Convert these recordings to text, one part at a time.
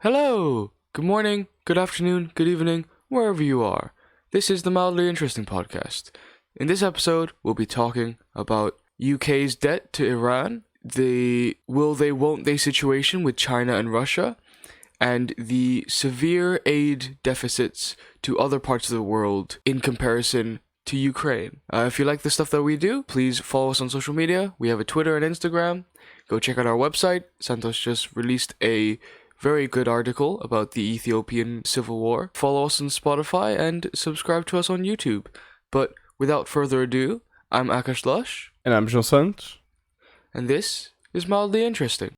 Hello! Good morning, good afternoon, good evening, wherever you are. This is the Mildly Interesting podcast. In this episode, we'll be talking about UK's debt to Iran, the will they won't they situation with China and Russia, and the severe aid deficits to other parts of the world in comparison to Ukraine. If you like the stuff that we do, please follow us on social media. We have a Twitter and Instagram. Go check out our website. Santos just released a very good article about the Ethiopian civil war. Follow us on Spotify and subscribe to us on YouTube. But without further ado, I'm Akash Lush. And I'm Jean Santos. And this is Mildly Interesting.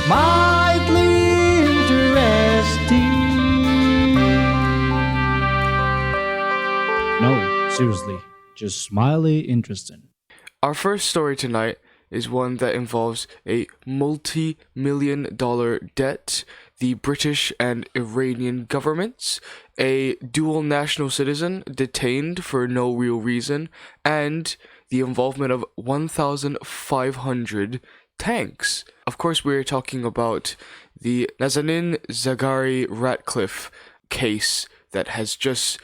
Mildly interesting. No, seriously, just mildly interesting. Our first story tonight is one that involves a multi-million-dollar debt, the British and Iranian governments, a dual national citizen detained for no real reason, and the involvement of 1,500 tanks. Of course, we're talking about the Nazanin ZaghariRatcliffe case that has just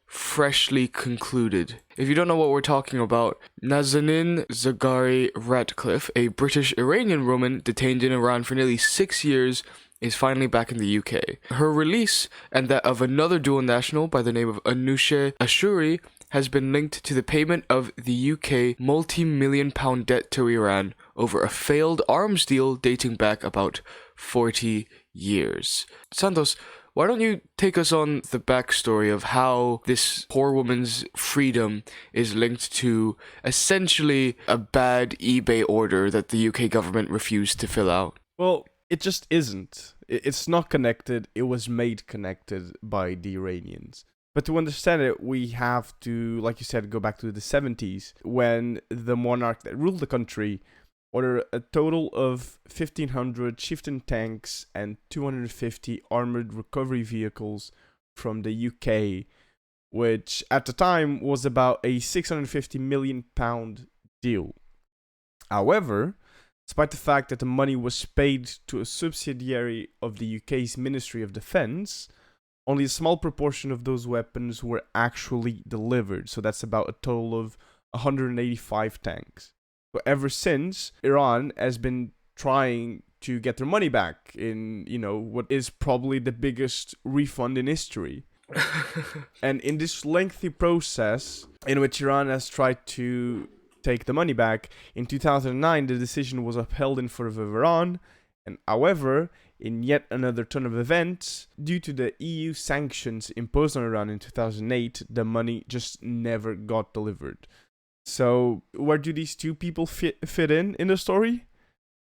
freshly concluded. If you don't know what we're talking about, Nazanin ZaghariRatcliffe, a British-Iranian woman detained in Iran for nearly 6 years, is finally back in the UK. Her release, and that of another dual national by the name of Anousheh Ashuri, has been linked to the payment of the UK multi-million pound debt to Iran over a failed arms deal dating back about 40 years. Santos, why don't you take us on the backstory of how this poor woman's freedom is linked to essentially a bad eBay order that the UK government refused to fill out? Well, it just isn't. It's not connected. It was made connected by the Iranians. But to understand it, we have to, like you said, go back to the 70s when the monarch that ruled the country ordered a total of 1,500 chieftain tanks and 250 armored recovery vehicles from the UK, which at the time was about a £650 million deal. However, despite the fact that the money was paid to a subsidiary of the UK's Ministry of Defence, only a small proportion of those weapons were actually delivered. So that's about a total of 185 tanks. But ever since, Iran has been trying to get their money back in, what is probably the biggest refund in history. And in this lengthy process in which Iran has tried to take the money back, in 2009 the decision was upheld in favor of Iran, and however, in yet another turn of events, due to the EU sanctions imposed on Iran in 2008, the money just never got delivered. So, where do these two people fit in the story?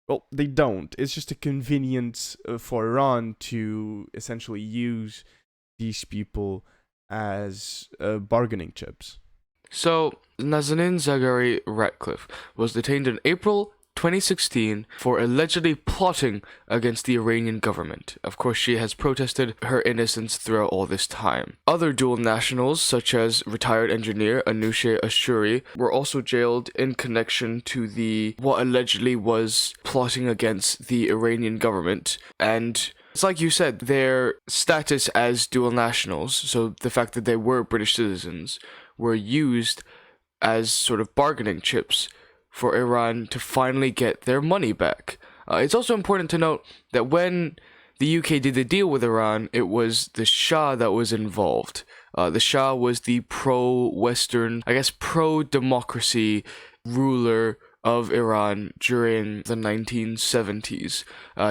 Well, they don't. It's just a convenience for Iran to essentially use these people as bargaining chips. So, Nazanin ZaghariRatcliffe was detained in April 2016 for allegedly plotting against the Iranian government. Of course, she has protested her innocence throughout all this time. Other dual nationals, such as retired engineer Anousheh Ashuri, were also jailed in connection to what allegedly was plotting against the Iranian government. And it's like you said, their status as dual nationals, so the fact that they were British citizens, were used as sort of bargaining chips for Iran to finally get their money back. It's also important to note that when the UK did the deal with Iran, it was the Shah that was involved. The Shah was the pro-Western, pro-democracy ruler of Iran during the 1970s.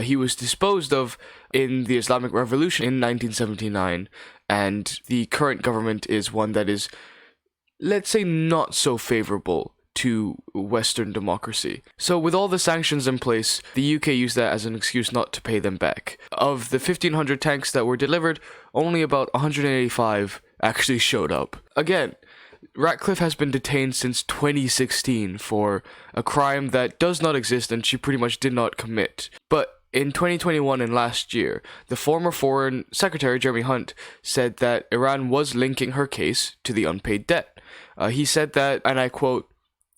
He was disposed of in the Islamic Revolution in 1979, and the current government is one that is, let's say, not so favorable to Western democracy. So with all the sanctions in place, the UK used that as an excuse not to pay them back. Of the 1,500 tanks that were delivered, only about 185 actually showed up. Again, Ratcliffe has been detained since 2016 for a crime that does not exist and she pretty much did not commit. But in 2021 and last year, the former Foreign Secretary Jeremy Hunt said that Iran was linking her case to the unpaid debt. He said that, and I quote,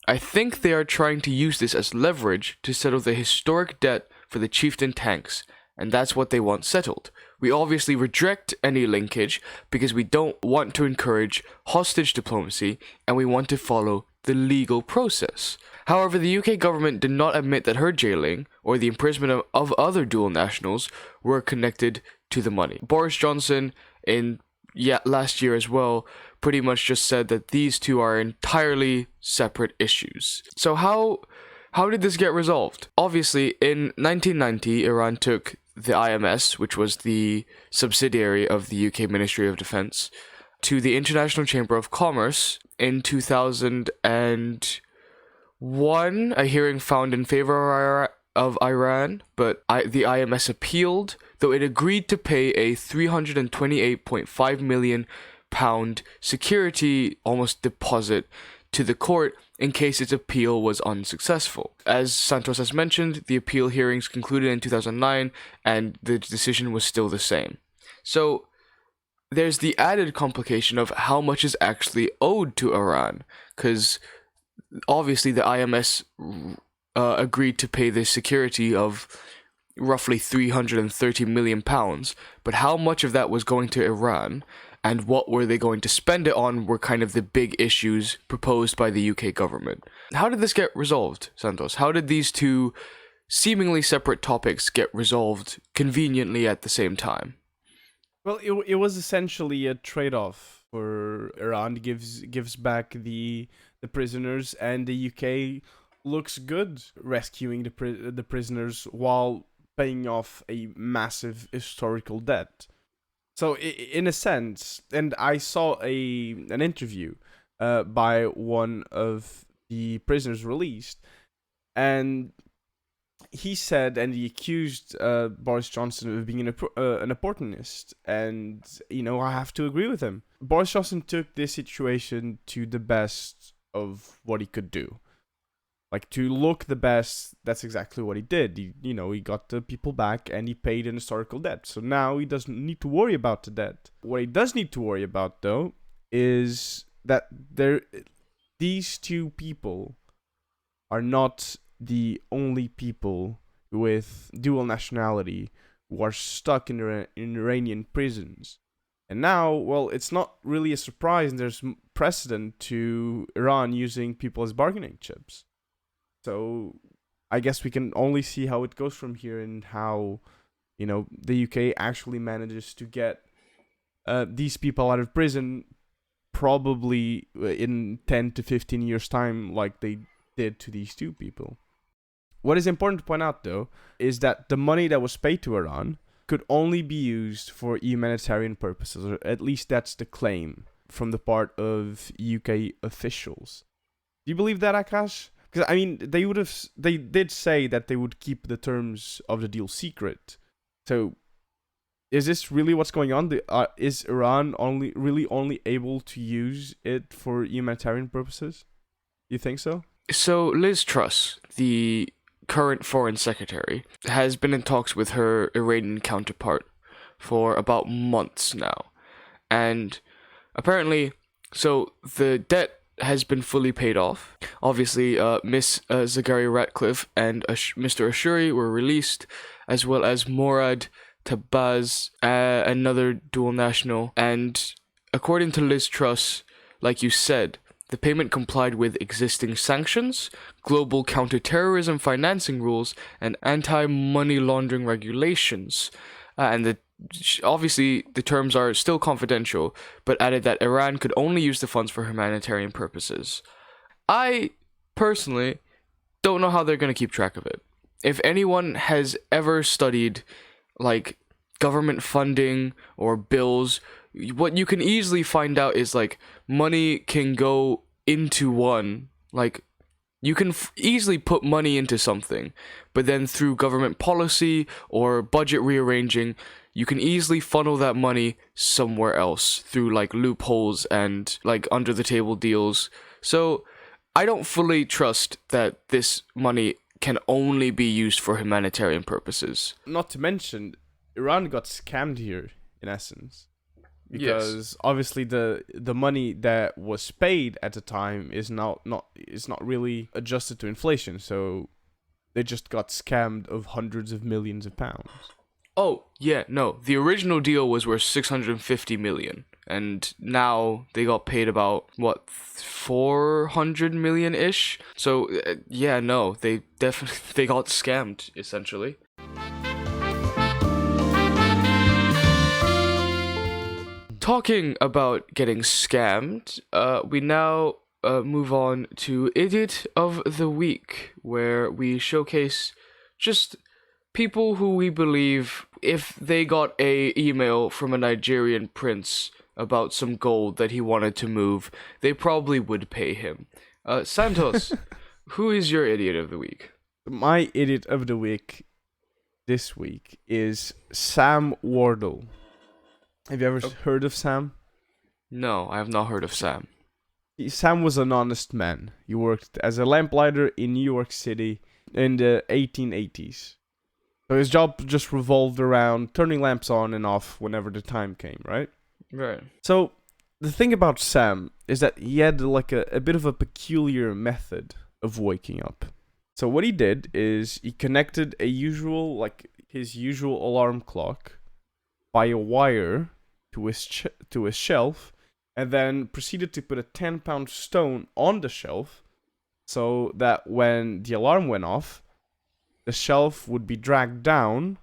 "I think they are trying to use this as leverage to settle the historic debt for the chieftain tanks, and that's what they want settled. We obviously reject any linkage because we don't want to encourage hostage diplomacy and we want to follow the legal process." However, the UK government did not admit that her jailing or the imprisonment of other dual nationals were connected to the money. Boris Johnson, last year as well, pretty much just said that these two are entirely separate issues. So how did this get resolved? Obviously, in 1990, Iran took the IMS, which was the subsidiary of the UK Ministry of Defense, to the International Chamber of Commerce. In 2001, a hearing found in favor of Iran, but the IMS appealed, though it agreed to pay a £328.5 million security almost deposit to the court in case its appeal was unsuccessful. As Santos has mentioned, the appeal hearings concluded in 2009 and the decision was still the same. So there's the added complication of how much is actually owed to Iran, because obviously the IMS agreed to pay the security of roughly £330 million, but how much of that was going to Iran and what were they going to spend it on were kind of the big issues proposed by the UK government. How did this get resolved, Santos? How did these two seemingly separate topics get resolved conveniently at the same time? Well, it was essentially a trade-off for Iran. Gives back the prisoners, and the UK looks good rescuing the prisoners while paying off a massive historical debt. So in a sense, and I saw an interview by one of the prisoners released, and he said, and he accused Boris Johnson of being an opportunist, and I have to agree with him. Boris Johnson took this situation to the best of what he could do. Like, to look the best, that's exactly what he did. He got the people back and he paid an historical debt. So now he doesn't need to worry about the debt. What he does need to worry about, though, is that these two people are not the only people with dual nationality who are stuck in Iranian prisons. And now, well, it's not really a surprise, and there's precedent to Iran using people as bargaining chips. So I guess we can only see how it goes from here, and how, the UK actually manages to get these people out of prison, probably in 10 to 15 years' time, like they did to these two people. What is important to point out, though, is that the money that was paid to Iran could only be used for humanitarian purposes, or at least that's the claim from the part of UK officials. Do you believe that, Akash? Because, they did say that they would keep the terms of the deal secret. So, is this really what's going on? Is Iran only able to use it for humanitarian purposes? You think so? So, Liz Truss, the current foreign secretary, has been in talks with her Iranian counterpart for about months now. And apparently, so the debt has been fully paid off. Obviously, Miss ZaghariRatcliffe and Mr. Ashuri were released, as well as Morad Tabaz, another dual national. And according to Liz Truss, like you said, the payment complied with existing sanctions, global counterterrorism financing rules, and anti-money laundering regulations. Obviously, the terms are still confidential, but added that Iran could only use the funds for humanitarian purposes. I, personally, don't know how they're going to keep track of it. If anyone has ever studied, government funding or bills, what you can easily find out is, money can go into one. You can easily put money into something, but then through government policy or budget rearranging, you can easily funnel that money somewhere else through loopholes and under the table deals. So I don't fully trust that this money can only be used for humanitarian purposes. Not to mention, Iran got scammed here, in essence. Because obviously the money that was paid at the time is not really adjusted to inflation, so they just got scammed of hundreds of millions of pounds. Oh, yeah, no. The original deal was worth 650 million. And now they got paid about, 400 million-ish? So, yeah, no. They definitely they got scammed, essentially. Talking about getting scammed, we now move on to Idiot of the Week, where we showcase just people who we believe, if they got a email from a Nigerian prince about some gold that he wanted to move, they probably would pay him. Santos, who is your Idiot of the Week? My Idiot of the Week this week is Sam Wardle. Have you ever heard of Sam? No, I have not heard of Sam. Sam was an honest man. He worked as a lamplighter in New York City in the 1880s. So his job just revolved around turning lamps on and off whenever the time came, right? Right. So the thing about Sam is that he had like a bit of a peculiar method of waking up. So what he did is he connected his usual alarm clock by a wire to his shelf, and then proceeded to put a 10-pound stone on the shelf, so that when the alarm went off, the shelf would be dragged down,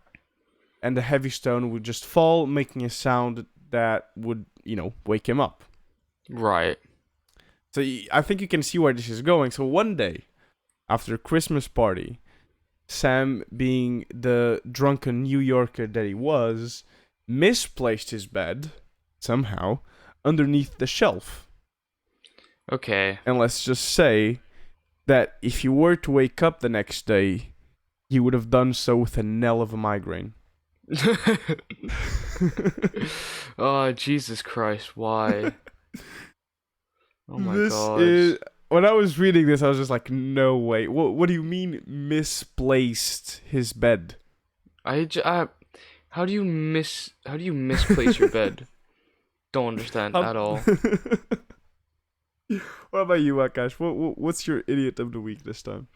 and the heavy stone would just fall, making a sound that would, wake him up. Right. So I think you can see where this is going. So one day, after a Christmas party, Sam, being the drunken New Yorker that he was, misplaced his bed, somehow, underneath the shelf. Okay. And let's just say that if he were to wake up the next day, he would have done so with a knell of a migraine. Oh, Jesus Christ, why? Oh my God. When I was reading this, I was just like, no way. What do you mean misplaced his bed? How do you misplace your bed? Don't understand at all. What about you, Akash? What's your Idiot of the Week this time?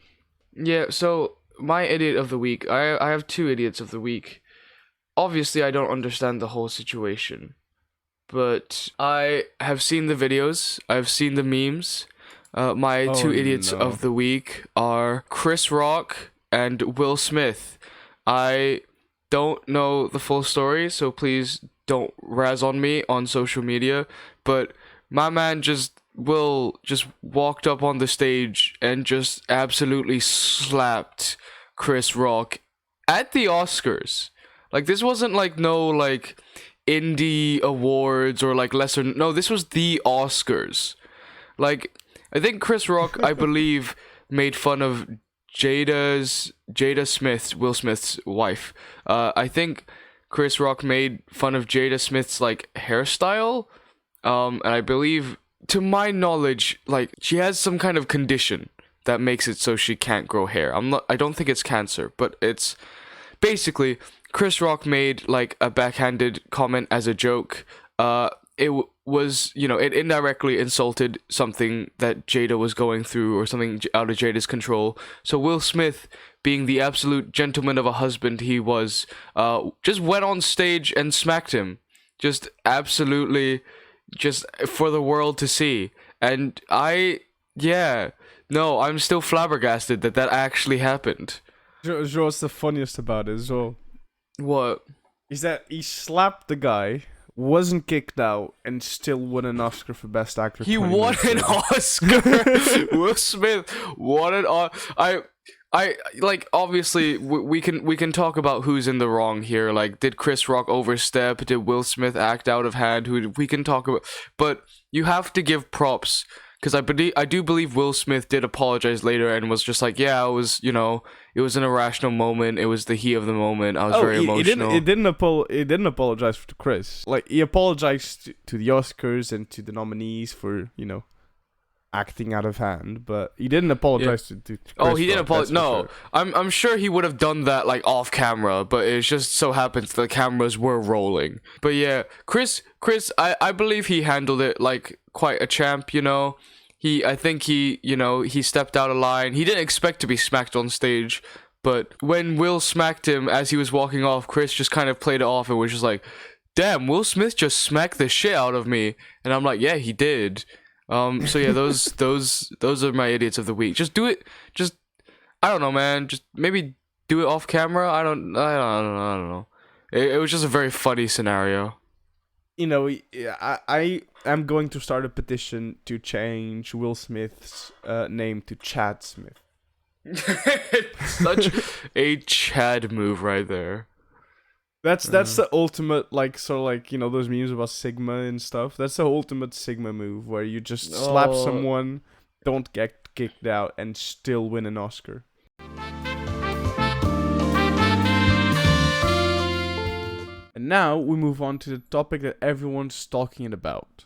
Yeah, so my Idiot of the Week, I have two Idiots of the Week. Obviously, I don't understand the whole situation, but I have seen the videos, I've seen the memes. My two Idiots of the Week are Chris Rock and Will Smith. I don't know the full story, so please don't razz on me on social media, but my man Will just walked up on the stage and just absolutely slapped Chris Rock at the Oscars. Like, this wasn't no indie awards or lesser. No, this was the Oscars. Like, I think Chris Rock, I believe, made fun of Jada Smith, Will Smith's wife. I think Chris Rock made fun of Jada Smith's hairstyle. And I believe, to my knowledge, she has some kind of condition that makes it so she can't grow hair. I don't think it's cancer, but it's basically Chris Rock made a backhanded comment as a joke. It was, it indirectly insulted something that Jada was going through or something out of Jada's control. So Will Smith, being the absolute gentleman of a husband he was, just went on stage and smacked him. Just absolutely, just for the world to see. And I'm still flabbergasted that actually happened. What's the funniest about it, Joel? What? Is that he slapped the guy, wasn't kicked out, and still won an Oscar for Best Actor. He won an Oscar. Will Smith won an Oscar. Obviously we can talk about who's in the wrong here. Did Chris Rock overstep? Did Will Smith act out of hand? We can talk about, but you have to give props. Because I do believe Will Smith did apologize later and was just it was, it was an irrational moment. It was the heat of the moment. I was very emotional. He didn't apologize to Chris. He apologized to the Oscars and to the nominees for, acting out of hand, but he didn't apologize to Chris Oh, he didn't Rock, apologize. that's for No, sure. I'm sure he would have done that like off camera, but it just so happens the cameras were rolling. But yeah, Chris, I believe he handled it like quite a champ. I think he stepped out of line. He didn't expect to be smacked on stage, but when Will smacked him as he was walking off, Chris just kind of played it off and was just like, "Damn, Will Smith just smacked the shit out of me," and I'm like, "Yeah, he did." So yeah, those are my idiots of the week. Just do it. Just I don't know, man. Just maybe do it off camera. I don't know. It was just a very funny scenario. I am going to start a petition to change Will Smith's name to Chad Smith. Such a Chad move right there. That's the ultimate, like, sort of like, those memes about Sigma and stuff. That's the ultimate Sigma move, where you just slap someone, don't get kicked out, and still win an Oscar. And now we move on to the topic that everyone's talking about.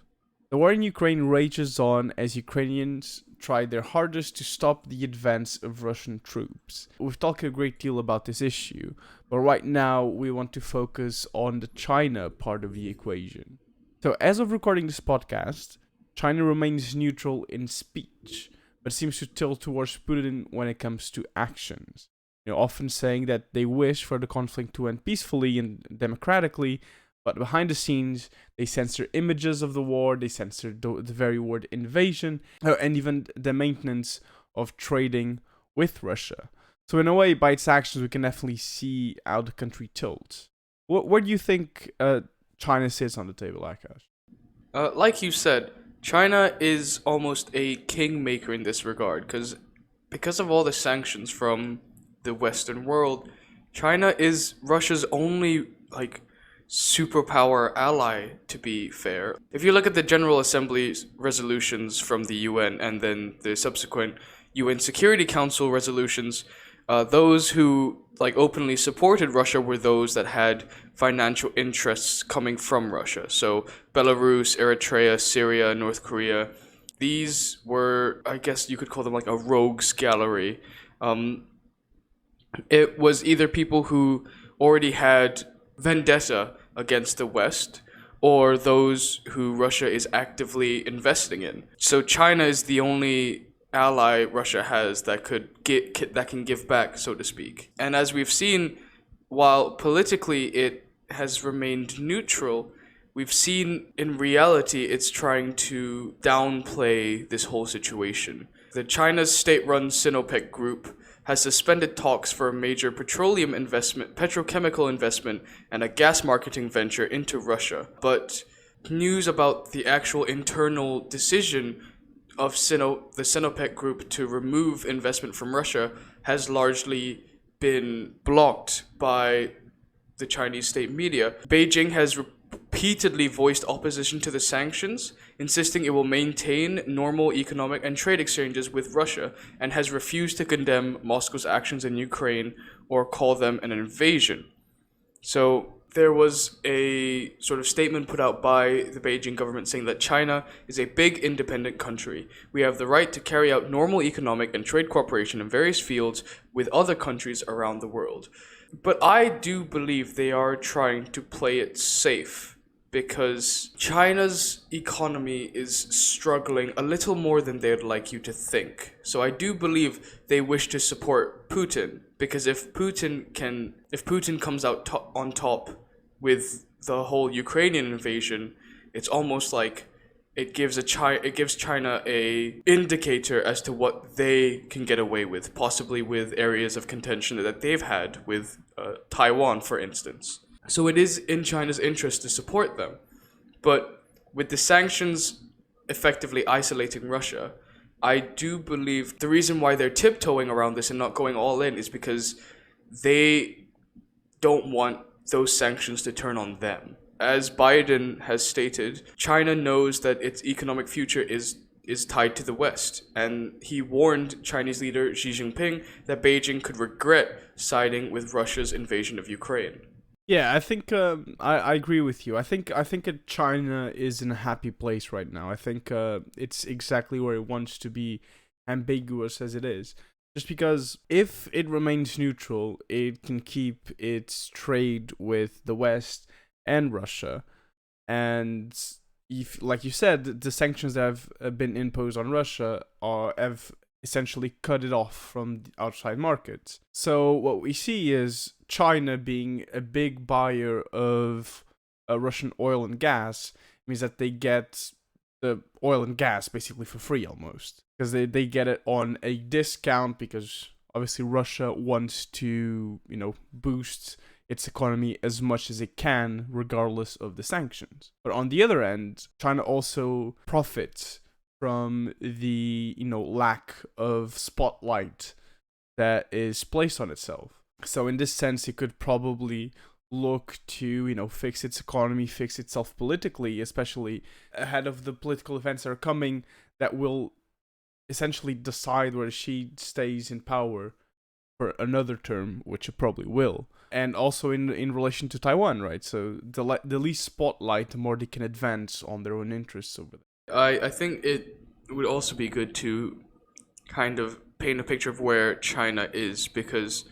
The war in Ukraine rages on as Ukrainians try their hardest to stop the advance of Russian troops. We've talked a great deal about this issue, but right now we want to focus on the China part of the equation. So as of recording this podcast, China remains neutral in speech, but seems to tilt towards Putin when it comes to actions. Often saying that they wish for the conflict to end peacefully and democratically, but behind the scenes, they censor images of the war, they censor the very word invasion, and even the maintenance of trading with Russia. So in a way, by its actions, we can definitely see how the country tilts. Where do you think China sits on the table, Akash? Like you said, China is almost a kingmaker in this regard, because of all the sanctions from the Western world, China is Russia's only superpower ally, to be fair. If you look at the General Assembly's resolutions from the UN and then the subsequent UN Security Council resolutions, those who openly supported Russia were those that had financial interests coming from Russia. So Belarus, Eritrea, Syria, North Korea, these were, I guess you could call them a rogues gallery. It was either people who already had vendetta against the West, or those who Russia is actively investing in. So China is the only ally Russia has that can give back, so to speak. And as we've seen, while politically it has remained neutral, we've seen in reality it's trying to downplay this whole situation. The China's state-run Sinopec group has suspended talks for a major petrochemical investment, and a gas marketing venture into Russia. But news about the actual internal decision of the Sinopec group to remove investment from Russia has largely been blocked by the Chinese state media. Beijing has repeatedly voiced opposition to the sanctions, insisting it will maintain normal economic and trade exchanges with Russia, and has refused to condemn Moscow's actions in Ukraine or call them an invasion. So there was a sort of statement put out by the Beijing government saying that China is a big independent country. We have the right to carry out normal economic and trade cooperation in various fields with other countries around the world. But I do believe they are trying to play it safe, because China's economy is struggling a little more than they'd like you to think. So I do believe they wish to support Putin, because if Putin comes out on top with the whole Ukrainian invasion, it's almost like it gives China a indicator as to what they can get away with, possibly with areas of contention that they've had with Taiwan, for instance. So it is in China's interest to support them. But with the sanctions effectively isolating Russia, I do believe the reason why they're tiptoeing around this and not going all in is because they don't want those sanctions to turn on them. As Biden has stated, China knows that its economic future is tied to the West, and he warned Chinese leader Xi Jinping that Beijing could regret siding with Russia's invasion of Ukraine. Yeah, I think I agree with you. I think China is in a happy place right now. I think it's exactly where it wants to be, ambiguous as it is. Just because if it remains neutral, it can keep its trade with the West and Russia, and if, like you said, the sanctions that have been imposed on Russia have essentially cut it off from the outside markets. So what we see is China being a big buyer of Russian oil and gas means that they get the oil and gas basically for free almost, because they get it on a discount, because obviously Russia wants to, boost its economy as much as it can regardless of the sanctions. But on the other end, China also profits from the lack of spotlight that is placed on itself. So in this sense, it could probably look to fix its economy, fix itself politically, especially ahead of the political events that are coming that will essentially decide whether she stays in power for another term, which it probably will. And also in relation to Taiwan, right? So the least spotlight, the more they can advance on their own interests over there. I think it would also be good to kind of paint a picture of where China is, because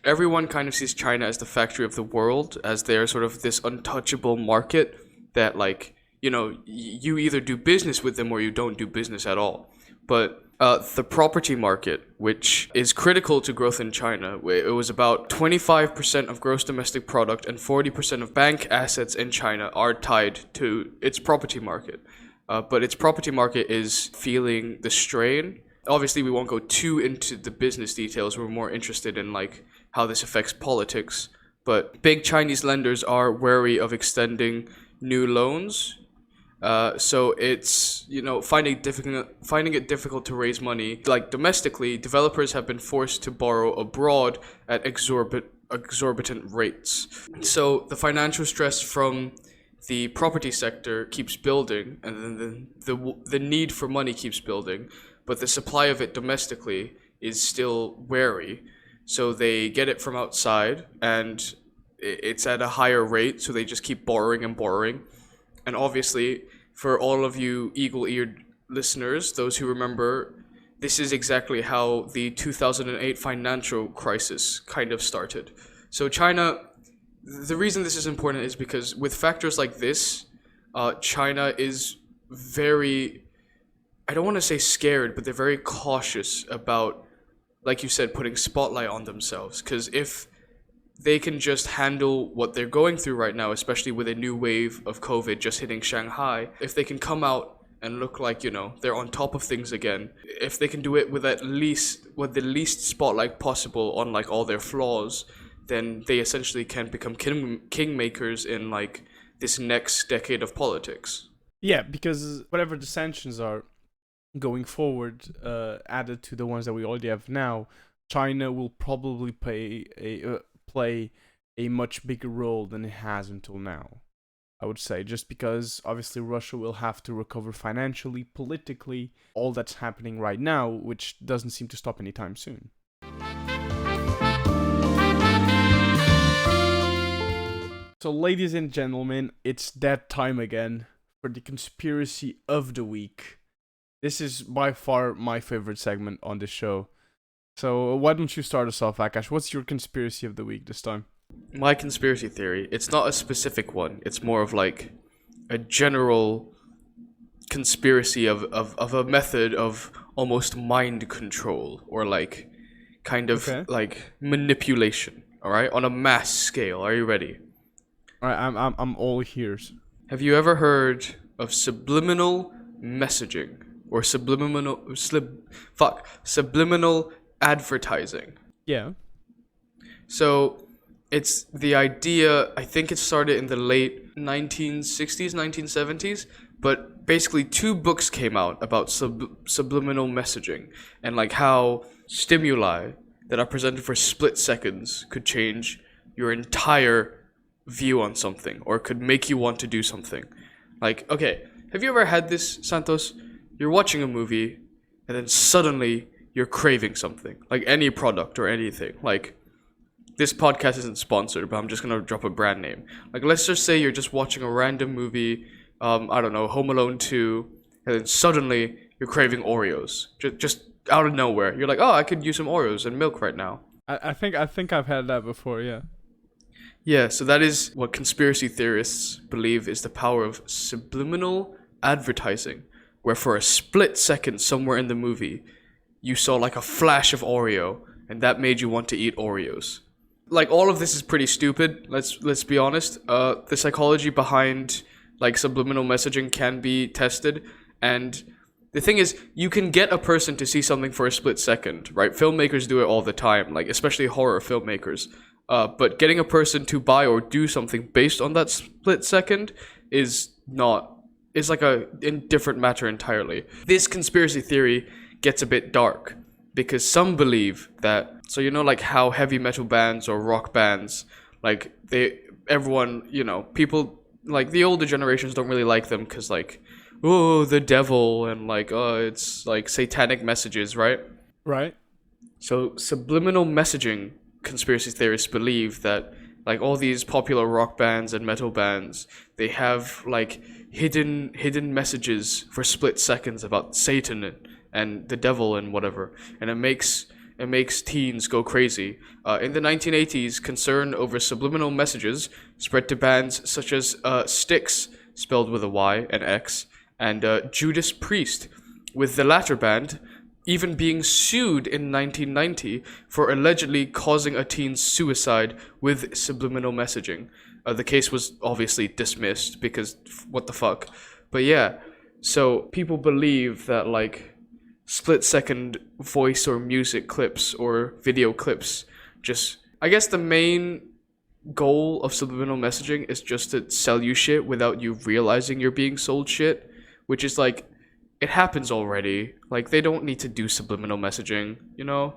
everyone kind of sees China as the factory of the world, as they're sort of this untouchable market that, like, you either do business with them or you don't do business at all. But the property market, which is critical to growth in China, it was about 25% of gross domestic product and 40% of bank assets in China are tied to its property market. But its property market is feeling the strain. Obviously, we won't go too into the business details. We're more interested in like how this affects politics. But big Chinese lenders are wary of extending new loans. So it's finding it difficult to raise money. Like domestically, developers have been forced to borrow abroad at exorbitant rates. So the financial stress from the property sector keeps building, and then the need for money keeps building, but the supply of it domestically is still wary. So they get it from outside, and it's at a higher rate, so they just keep borrowing and borrowing. And obviously, for all of you eagle-eared listeners, those who remember, this is exactly how the 2008 financial crisis kind of started. So China, the reason this is important is because with factors like this, China is very, I don't want to say scared, but they're very cautious about, like you said, putting spotlight on themselves. Because if they can just handle what they're going through right now, especially with a new wave of COVID just hitting Shanghai, if they can come out and look like, they're on top of things again, if they can do it with the least spotlight possible on like all their flaws, then they essentially can become kingmakers in like this next decade of politics. Yeah, because whatever the sanctions are going forward, added to the ones that we already have now, China will probably play a much bigger role than it has until now, I would say, just because obviously Russia will have to recover financially, politically, all that's happening right now, which doesn't seem to stop anytime soon. So, ladies and gentlemen, it's that time again for the conspiracy of the week. This is by far my favorite segment on this show. So, why don't you start us off, Akash? What's your conspiracy of the week this time? My conspiracy theory, it's not a specific one. It's more of like a general conspiracy of a method of almost mind control, or like kind of like manipulation, all right? On a mass scale. Are you ready? All right, I'm all ears. Have you ever heard of subliminal messaging or subliminal advertising? Yeah. So it's the idea, I think it started in the late 1960s, 1970s, but basically 2 books came out about subliminal messaging and like how stimuli that are presented for split seconds could change your entire view on something or could make you want to do something. Like, okay, have you ever had this, Santos? You're watching a movie and then suddenly you're craving something, like any product or anything. Like, this podcast isn't sponsored, but I'm just gonna drop a brand name. Like, let's just say you're just watching a random movie, I don't know, Home Alone 2, and then suddenly you're craving Oreos. Just out of nowhere. You're like, oh, I could use some Oreos and milk right now. I think I've had that before, yeah. Yeah, so that is what conspiracy theorists believe is the power of subliminal advertising, where for a split second somewhere in the movie, you saw like a flash of Oreo, and that made you want to eat Oreos. Like, all of this is pretty stupid, let's be honest. The psychology behind like subliminal messaging can be tested, and the thing is, you can get a person to see something for a split second, right? Filmmakers do it all the time, like especially horror filmmakers. But getting a person to buy or do something based on that split second is like a indifferent matter entirely. This conspiracy theory gets a bit dark because some believe that, so you know, like how heavy metal bands or rock bands, like everyone, you know, people like the older generations don't really like them because like, oh, the devil, and like, oh, it's like satanic messages, right? Right. So subliminal messaging, conspiracy theorists believe that like all these popular rock bands and metal bands, they have like hidden messages for split seconds about Satan and the devil and whatever, and it makes teens go crazy. In the 1980s, concern over subliminal messages spread to bands such as Styx, spelled with a Y and X, and Judas Priest, with the latter band even being sued in 1990 for allegedly causing a teen's suicide with subliminal messaging. The case was obviously dismissed because what the fuck. But yeah, so people believe that like split-second voice or music clips or video clips just... I guess the main goal of subliminal messaging is just to sell you shit without you realizing you're being sold shit, which is like... It happens already. Like, they don't need to do subliminal messaging, you know?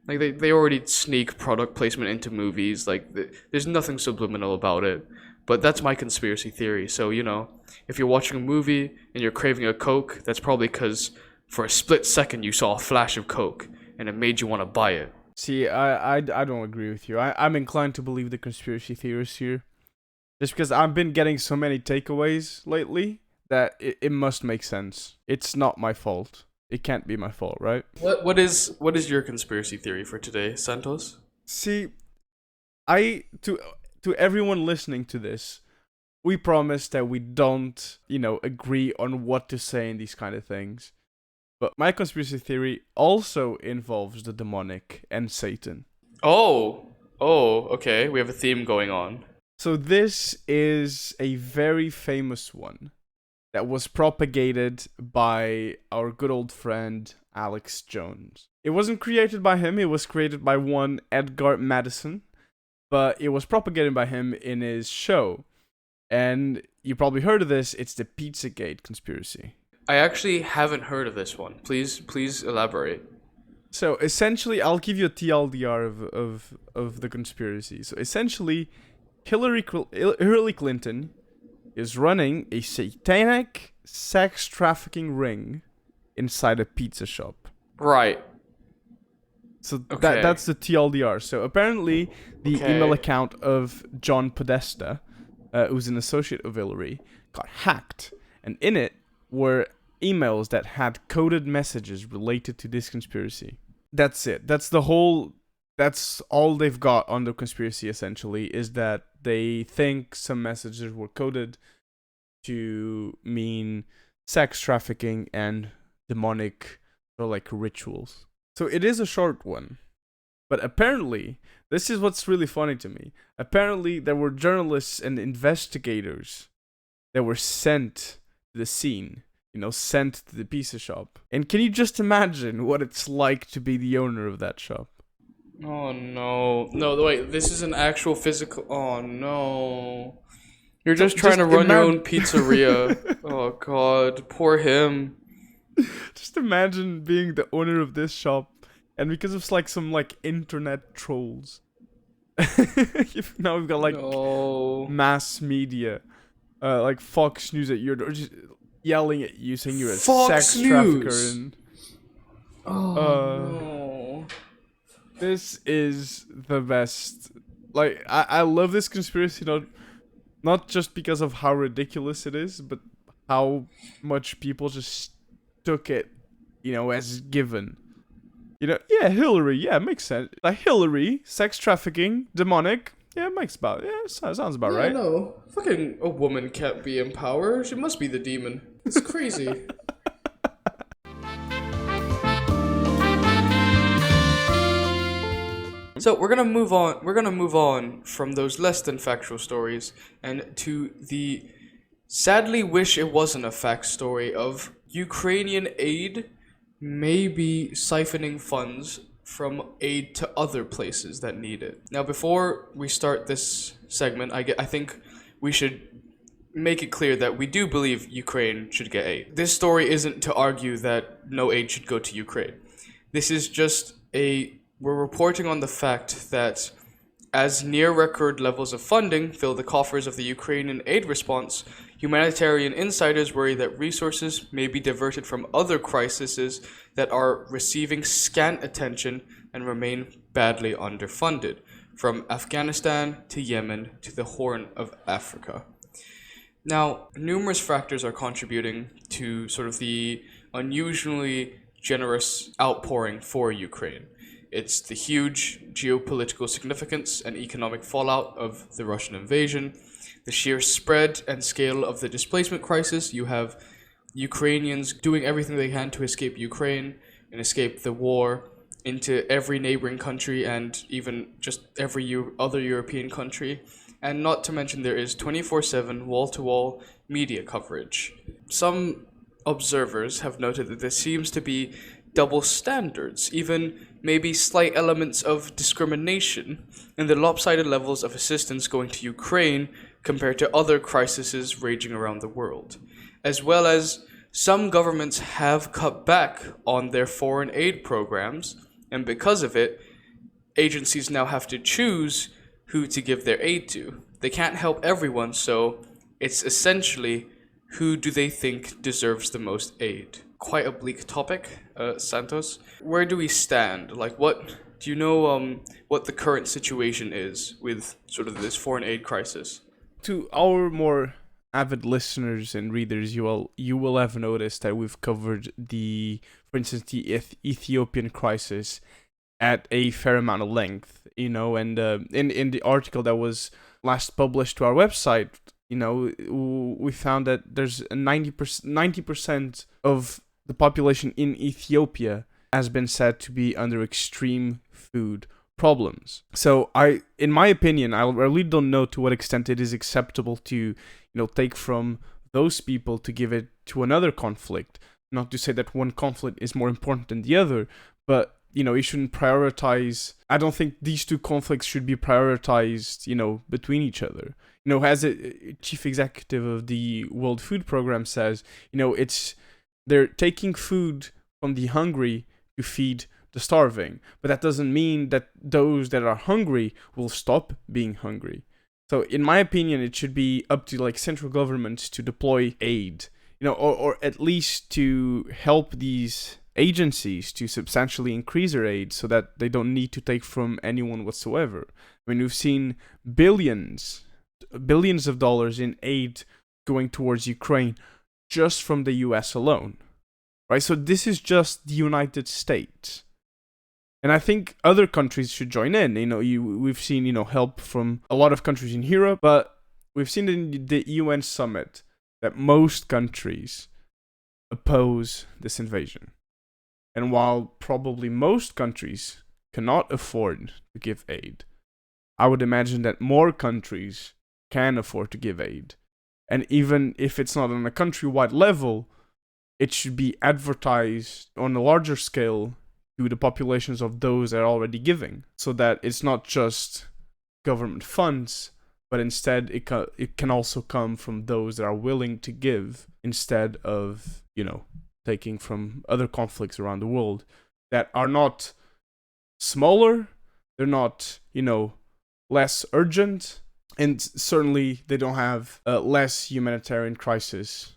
Like, they already sneak product placement into movies. Like, there's nothing subliminal about it. But that's my conspiracy theory. So, you know, if you're watching a movie and you're craving a Coke, that's probably because for a split second you saw a flash of Coke and it made you want to buy it. See, I don't agree with you. I'm inclined to believe the conspiracy theorists here. Just because I've been getting so many takeaways lately that it must make sense. It's not my fault. It can't be my fault, right? What is your conspiracy theory for today, Santos? See, to everyone listening to this, we promise that we don't, agree on what to say in these kind of things. But my conspiracy theory also involves the demonic and Satan. Oh, okay. We have a theme going on. So this is a very famous one that was propagated by our good old friend Alex Jones. It wasn't created by him, it was created by one Edgar Madison, but it was propagated by him in his show. And you probably heard of this, it's the Pizzagate conspiracy. I actually haven't heard of this one. Please elaborate. So essentially, I'll give you a TLDR of the conspiracy. So essentially, Hillary Clinton is running a satanic sex trafficking ring inside a pizza shop. Right. So okay. That's the TLDR. So apparently the email account of John Podesta, who's an associate of Hillary, got hacked. And in it were emails that had coded messages related to this conspiracy. That's it. That's all they've got on the conspiracy, essentially, is that they think some messages were coded to mean sex trafficking and demonic or like rituals. So it is a short one. But apparently, this is what's really funny to me. Apparently, there were journalists and investigators that were sent to the scene, sent to the pizza shop. And can you just imagine what it's like to be the owner of that shop? Oh no. No, wait, this is an actual physical... Oh no. You're just trying to run your own pizzeria. Oh god, poor him. Just imagine being the owner of this shop, and because of some internet trolls. Now we've got mass media, like Fox News at your door, just yelling at you saying you're a Fox sex News. trafficker and... No. This is the best. Like, I love this conspiracy, not just because of how ridiculous it is, but how much people just took it, as given. Yeah, Hillary, yeah, makes sense. Like, Hillary, sex trafficking, demonic, yeah, sounds about right. No, fucking a woman can't be in power. She must be the demon. It's crazy. So we're gonna move on. We're gonna move on from those less than factual stories and to the sadly wish it wasn't a fact story of Ukrainian aid maybe siphoning funds from aid to other places that need it. Now, before we start this segment, I think we should make it clear that we do believe Ukraine should get aid. This story isn't to argue that no aid should go to Ukraine. This is just we're reporting on the fact that as near record levels of funding fill the coffers of the Ukrainian aid response, humanitarian insiders worry that resources may be diverted from other crises that are receiving scant attention and remain badly underfunded, from Afghanistan to Yemen to the Horn of Africa. Now, numerous factors are contributing to sort of the unusually generous outpouring for Ukraine. It's the huge geopolitical significance and economic fallout of the Russian invasion, the sheer spread and scale of the displacement crisis. You have Ukrainians doing everything they can to escape Ukraine and escape the war into every neighboring country and even just every other European country. And not to mention there is 24/7 wall-to-wall media coverage. Some observers have noted that there seems to be double standards, even maybe slight elements of discrimination in the lopsided levels of assistance going to Ukraine compared to other crises raging around the world, as well as some governments have cut back on their foreign aid programs, and because of it, agencies now have to choose who to give their aid to. They can't help everyone, so it's essentially who do they think deserves the most aid. Quite a bleak topic, Santos. Where do we stand? Like, what do you know? What the current situation is with sort of this foreign aid crisis? To our more avid listeners and readers, you will have noticed that we've covered for instance, the Ethiopian crisis at a fair amount of length. And in the article that was last published to our website, we found that there's 90% of the population in Ethiopia has been said to be under extreme food problems. So in my opinion, I really don't know to what extent it is acceptable to, take from those people to give it to another conflict. Not to say that one conflict is more important than the other, but, you shouldn't prioritize. I don't think these two conflicts should be prioritized, between each other. As a chief executive of the World Food Program says, they're taking food from the hungry to feed the starving. But that doesn't mean that those that are hungry will stop being hungry. So in my opinion, it should be up to central governments to deploy aid, or at least to help these agencies to substantially increase their aid so that they don't need to take from anyone whatsoever. I mean, we've seen billions of dollars in aid going towards Ukraine just from the US alone, right? So this is just the United States. And I think other countries should join in. We've seen, help from a lot of countries in Europe, but we've seen in the UN summit that most countries oppose this invasion. And while probably most countries cannot afford to give aid, I would imagine that more countries can afford to give aid. And even if it's not on a countrywide level, it should be advertised on a larger scale to the populations of those that are already giving, so that it's not just government funds, but instead it can also come from those that are willing to give instead of, taking from other conflicts around the world that are not smaller, they're not, less urgent, and certainly they don't have less humanitarian crisis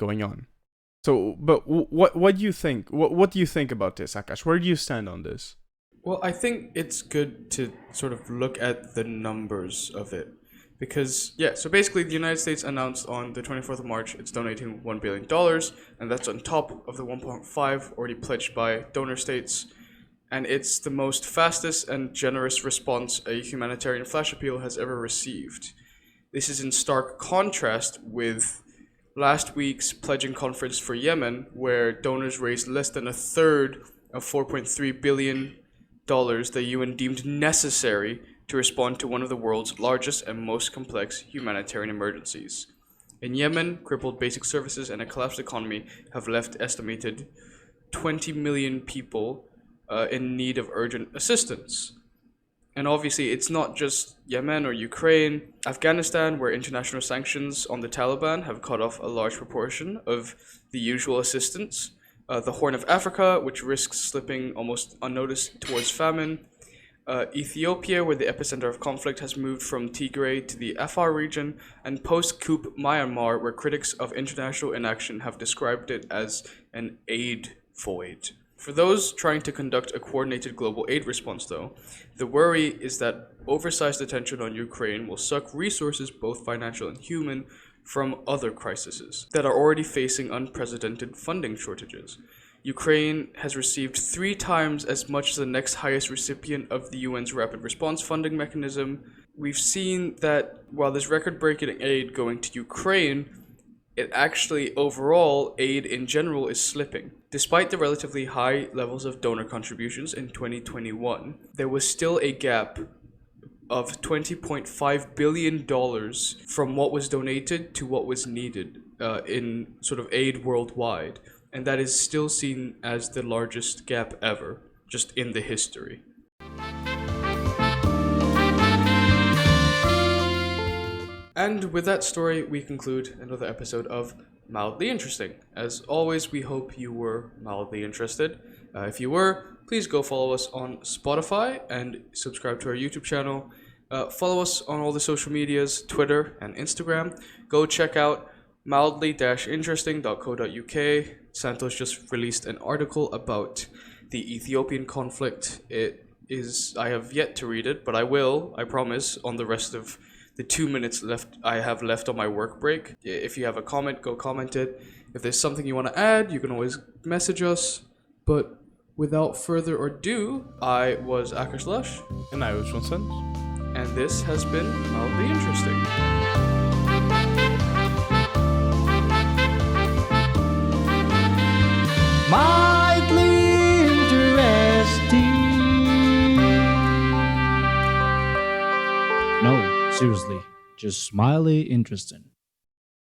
going on. So, but what do you think? What do you think about this, Akash? Where do you stand on this? Well, I think it's good to sort of look at the numbers of it. Because, so basically the United States announced on the 24th of March it's donating $1 billion, and that's on top of the 1.5 already pledged by donor states. And it's the most fastest and generous response a humanitarian flash appeal has ever received. This is in stark contrast with last week's pledging conference for Yemen, where donors raised less than a third of $4.3 billion the UN deemed necessary to respond to one of the world's largest and most complex humanitarian emergencies. In Yemen, crippled basic services and a collapsed economy have left estimated 20 million people in need of urgent assistance. And obviously, it's not just Yemen or Ukraine. Afghanistan, where international sanctions on the Taliban have cut off a large proportion of the usual assistance. The Horn of Africa, which risks slipping almost unnoticed towards famine. Ethiopia, where the epicenter of conflict has moved from Tigray to the Afar region, and post-coup Myanmar, where critics of international inaction have described it as an aid void. For those trying to conduct a coordinated global aid response, though, the worry is that oversized attention on Ukraine will suck resources, both financial and human, from other crises that are already facing unprecedented funding shortages. Ukraine has received 3 times as much as the next highest recipient of the UN's rapid response funding mechanism. We've seen that while there's record-breaking aid going to Ukraine, it actually overall, aid in general is slipping. Despite the relatively high levels of donor contributions in 2021, there was still a gap of $20.5 billion from what was donated to what was needed in sort of aid worldwide. And that is still seen as the largest gap ever, just in the history. And with that story, we conclude another episode of Mildly Interesting. As always, we hope you were mildly interested. If you were, please go follow us on Spotify and subscribe to our YouTube channel. Follow us on all the social medias, Twitter and Instagram. Go check out mildly-interesting.co.uk. Santos just released an article about the Ethiopian conflict. I have yet to read it, but I will, I promise, on the rest of the 2 minutes I have left on my work break. If you have a comment, go comment it. If there's something you want to add, you can always message us. But without further ado, I was Akash Lush. And I was Johnson. And this has been Mildly Interesting. Mildly interesting. No, seriously, just mildly interesting.